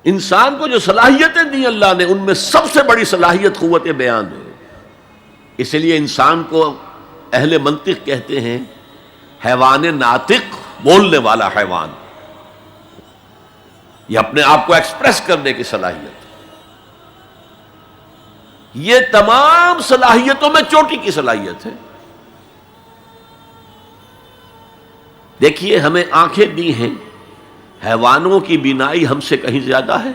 انسان کو جو صلاحیتیں دی اللہ نے، ان میں سب سے بڑی صلاحیت قوت بیان ہے۔ اس لیے انسان کو اہل منطق کہتے ہیں حیوان ناطق، بولنے والا حیوان، یہ اپنے آپ کو ایکسپریس کرنے کی صلاحیت۔ یہ تمام صلاحیتوں میں چوٹی کی صلاحیت ہے۔ دیکھیے ہمیں آنکھیں دی ہیں، حیوانوں کی بینائی ہم سے کہیں زیادہ ہے۔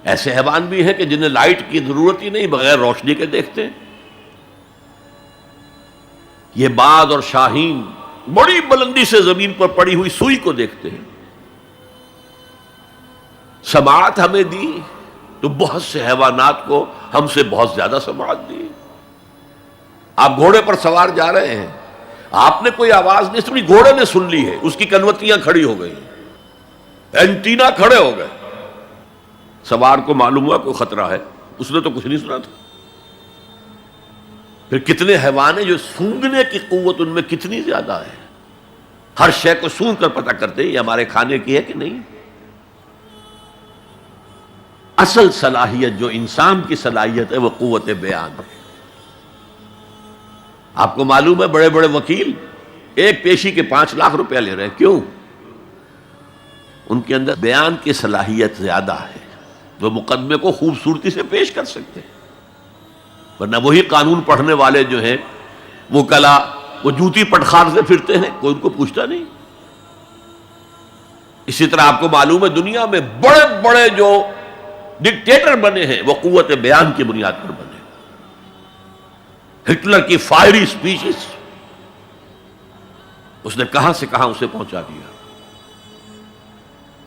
ایسے حیوان بھی ہیں کہ جنہیں لائٹ کی ضرورت ہی نہیں، بغیر روشنی کے دیکھتے ہیں۔ یہ باز اور شاہین بڑی بلندی سے زمین پر پڑی ہوئی سوئی کو دیکھتے ہیں۔ سماعت ہمیں دی تو بہت سے حیوانات کو ہم سے بہت زیادہ سماعت دی۔ آپ گھوڑے پر سوار جا رہے ہیں، آپ نے کوئی آواز نہیں سنی، گھوڑے نے سن لی ہے، اس کی کنوتیاں کھڑی ہو گئی، اینٹینا کھڑے ہو گئے۔ سوار کو معلوم ہوا کوئی خطرہ ہے، اس نے تو کچھ نہیں سنا تھا۔ پھر کتنے حیوان ہیں جو سونگنے کی قوت ان میں کتنی زیادہ ہے، ہر شے کو سونگ کر پتہ کرتے ہیں یہ ہمارے کھانے کی ہے کہ نہیں۔ اصل صلاحیت جو انسان کی صلاحیت ہے وہ قوت بیان ہے۔ آپ کو معلوم ہے بڑے بڑے وکیل ایک پیشی کے 5 لاکھ روپیہ لے رہے ہیں، کیوں؟ ان کے اندر بیان کی صلاحیت زیادہ ہے، وہ مقدمے کو خوبصورتی سے پیش کر سکتے ہیں۔ ورنہ وہی قانون پڑھنے والے جو ہیں وہ کلا وہ جوتی پٹخار سے پھرتے ہیں، کوئی ان کو پوچھتا نہیں۔ اسی طرح آپ کو معلوم ہے دنیا میں بڑے بڑے جو ڈکٹیٹر بنے ہیں وہ قوت بیان کی بنیاد پر بنے۔ ہٹلر کی فائری سپیچز اس نے کہاں سے کہاں اسے پہنچا دیا۔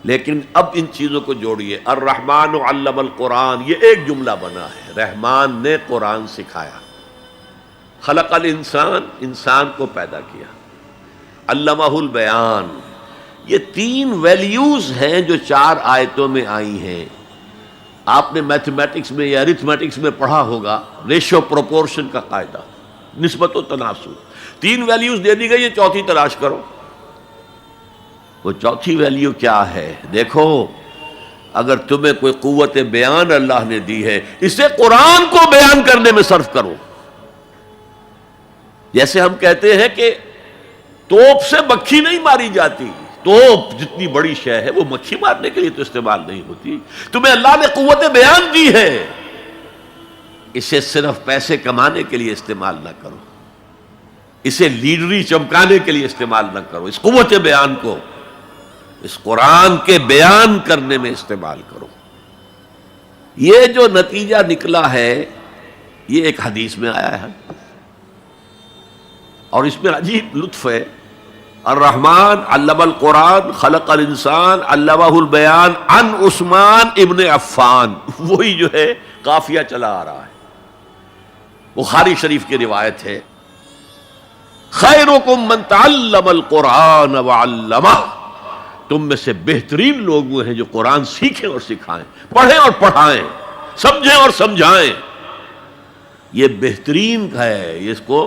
لیکن اب ان چیزوں کو جوڑیے، الرحمن علم القرآن، یہ ایک جملہ بنا ہے، رحمان نے قرآن سکھایا۔ خلق الانسان، انسان کو پیدا کیا، علمہ البیان، یہ 3 ویلیوز ہیں جو 4 آیتوں میں آئی ہیں۔ آپ نے میتھمیٹکس میں یا ارتھمیٹکس میں پڑھا ہوگا ریشو پروپورشن کا قاعدہ، نسبت و تناسب۔ 3 ویلیوز دے دی گئی ہے، چوتھی تلاش کرو۔ وہ چوتھی ویلیو کیا ہے؟ دیکھو، اگر تمہیں کوئی قوت بیان اللہ نے دی ہے، اسے قرآن کو بیان کرنے میں صرف کرو۔ جیسے ہم کہتے ہیں کہ توپ سے مکھی نہیں ماری جاتی، توپ جتنی بڑی شے ہے وہ مکھی مارنے کے لیے تو استعمال نہیں ہوتی۔ تمہیں اللہ نے قوت بیان دی ہے، اسے صرف پیسے کمانے کے لیے استعمال نہ کرو، اسے لیڈری چمکانے کے لیے استعمال نہ کرو، اس قوت بیان کو اس قرآن کے بیان کرنے میں استعمال کرو۔ یہ جو نتیجہ نکلا ہے یہ ایک حدیث میں آیا ہے، اور اس میں عجیب لطف ہے۔ الرحمن علم القرآن خلق الانسان علمہ البیان عن عثمان ابن عفان، وہی جو ہے قافیہ چلا آ رہا ہے، بخاری شریف کی روایت ہے، خیرکم من تعلم القرآن وعلمہ، تم میں سے بہترین لوگ وہ ہیں جو قرآن سیکھیں اور سکھائیں، پڑھیں اور پڑھائیں، سمجھیں اور سمجھائیں۔ یہ بہترین ہے، اس کو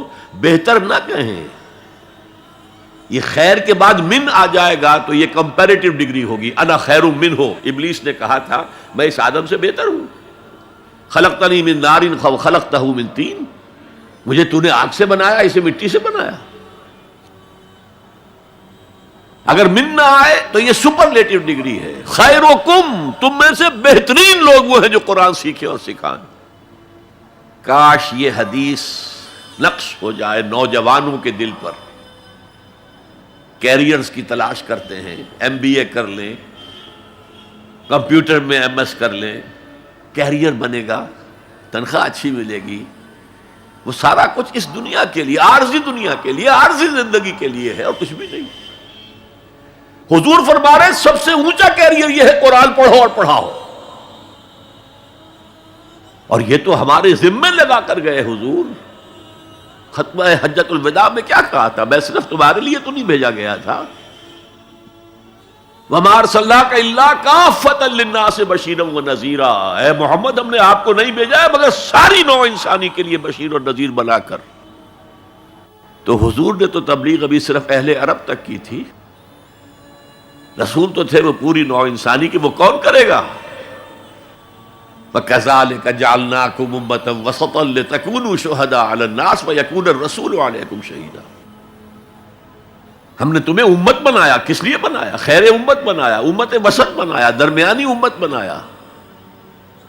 بہتر نہ کہیں۔ یہ خیر کے بعد من آ جائے گا تو یہ کمپیریٹیو ڈگری ہوگی، انا خیر منہ۔ ابلیس نے کہا تھا میں اس آدم سے بہتر ہوں، خلقتنی من نار خلقتہ من طین، مجھے تو نے آگ سے بنایا، اسے مٹی سے بنایا۔ اگر من نہ آئے تو یہ سپرلیٹیو ڈگری ہے، خیرکم، تم میں سے بہترین لوگ وہ ہیں جو قرآن سیکھیں اور سکھائیں۔ کاش یہ حدیث نقش ہو جائے نوجوانوں کے دل پر۔ کیریئرز کی تلاش کرتے ہیں، MBA کر لیں، کمپیوٹر میں MS کر لیں، کیریئر بنے گا، تنخواہ اچھی ملے گی، وہ سارا کچھ اس دنیا کے لیے، عارضی دنیا کے لیے، عارضی زندگی کے لیے ہے اور کچھ بھی نہیں۔ حضور فرما رہے سب سے اونچا کیریئر یہ ہے قرآن پڑھو اور پڑھاؤ، اور یہ تو ہمارے ذمے لگا کر گئے حضور۔ ختمہ حجۃ الوداع میں کیا کہا تھا؟ میں صرف تمہارے لیے تو نہیں بھیجا گیا تھا، وَمَا أَرْسَلْنَاكَ إِلَّا كَافَّةً لِلنَّاسِ بَشِيرًا وَنَذِيرًا، اے محمد ہم نے آپ کو نہیں بھیجا ہے مگر ساری نوع انسانی کے لیے بشیر اور نذیر بنا کر۔ تو حضور نے تو تبلیغ ابھی صرف اہل عرب تک کی تھی، رسول تو تھے وہ پوری نوع انسانی کی، وہ کون کرے گا؟ وَكَذَلِكَ جَعَلْنَاكُمْ أُمَّةً وَسَطًا لِتَكُونُوا شُهَدَاءَ عَلَى النَّاسِ وَيَكُونَ الرَّسُولُ عَلَيْكُمْ شَهِيدًا۔ ہم نے تمہیں امت بنایا، کس لیے بنایا؟ خیر امت بنایا، امت وسط بنایا، درمیانی امت بنایا،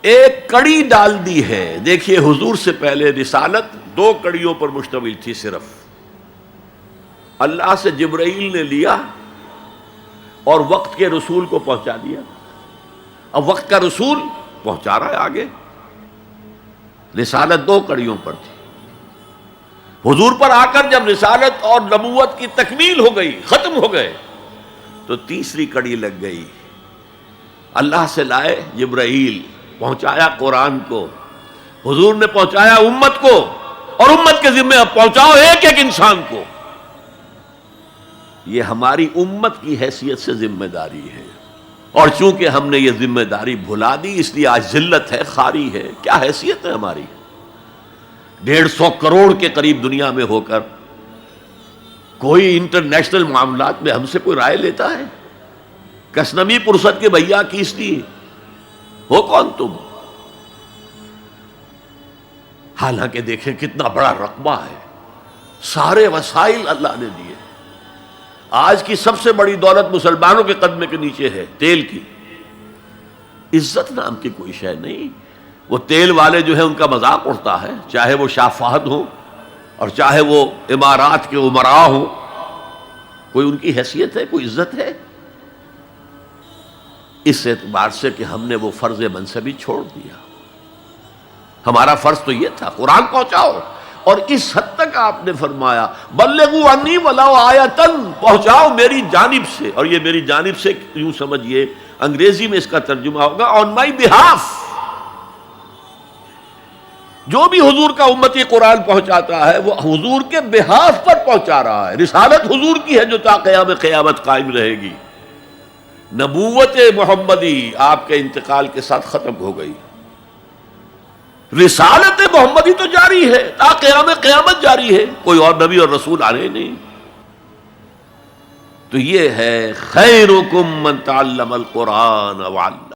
ایک کڑی ڈال دی ہے۔ دیکھیے حضور سے پہلے رسالت 2 کڑیوں پر مشتمل تھی صرف۔ اللہ سے جبرائیل نے لیا اور وقت کے رسول کو پہنچا دیا، اب وقت کا رسول پہنچا رہا ہے آگے۔ رسالت 2 کڑیوں پر تھی، حضور پر آ کر جب رسالت اور نبوت کی تکمیل ہو گئی، ختم ہو گئے، تو تیسری کڑی لگ گئی۔ اللہ سے لائے جبرائیل، پہنچایا قرآن کو، حضور نے پہنچایا امت کو، اور امت کے ذمہ اب پہنچاؤ ایک ایک انسان کو۔ یہ ہماری امت کی حیثیت سے ذمہ داری ہے، اور چونکہ ہم نے یہ ذمہ داری بھلا دی اس لیے آج ذلت ہے، خاری ہے۔ کیا حیثیت ہے ہماری؟ 150 کروڑ کے قریب دنیا میں ہو کر کوئی انٹرنیشنل معاملات میں ہم سے کوئی رائے لیتا ہے؟ کسنمی پرست کے بھیا کیس دی ہو کون تم؟ حالانکہ دیکھیں کتنا بڑا رقبہ ہے، سارے وسائل اللہ نے دیے۔ آج کی سب سے بڑی دولت مسلمانوں کے قدمے کے نیچے ہے، تیل کی۔ عزت نام کی کوئی شے نہیں۔ وہ تیل والے جو ہیں ان کا مذاق اڑتا ہے، چاہے وہ شاہ فہد ہوں اور چاہے وہ امارات کے امراء ہوں، کوئی ان کی حیثیت ہے، کوئی عزت ہے؟ اس اعتبار سے کہ ہم نے وہ فرض منصبی چھوڑ دیا۔ ہمارا فرض تو یہ تھا قرآن پہنچاؤ، اور اس حد تک آپ نے فرمایا بلغوا عنی ولو آیۃ، پہنچاؤ میری جانب سے، اور یہ میری جانب سے یوں سمجھیے انگریزی میں اس کا ترجمہ ہوگا آن مائی بہاف۔ جو بھی حضور کا امتی قرآن پہنچاتا ہے وہ حضور کے بہاف پر پہنچا رہا ہے۔ رسالت حضور کی ہے جو تا قیام قیامت قائم رہے گی۔ نبوت محمدی آپ کے انتقال کے ساتھ ختم ہو گئی، رسالت محمدی تو جاری ہے، تا قیام قیامت جاری ہے، کوئی اور نبی اور رسول آ رہے نہیں۔ تو یہ ہے خیرکم من تعلم القرآن وعلم۔